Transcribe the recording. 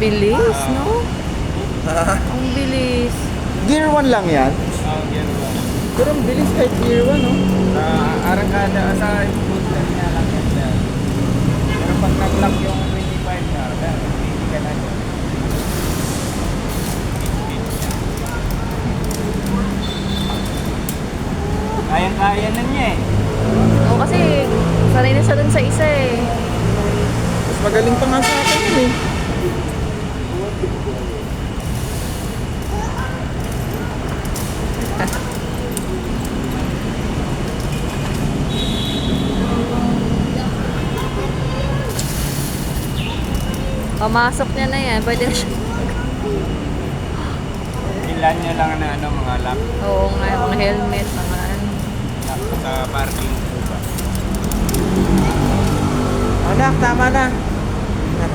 Bilis, no? Ang bilis. Gear 1 lang yan. Gear 1. Pero ang bilis kahit gear 1, no? Arangkada sa booster niya lang yan sir. Pero pag nag-lock yung 25 na, hindi ka na doon. Kayang-kaya na niya eh. Oo, kasi sanay na siya dun sa isa eh. Mas magaling pa nga sa akin yun eh. Pamasok niya na yan. Pwede na siya. Ilan niya lang na ano, mga lock, Oo nga, mga helmet, mga ano. lock sa parking. Anak, tama na.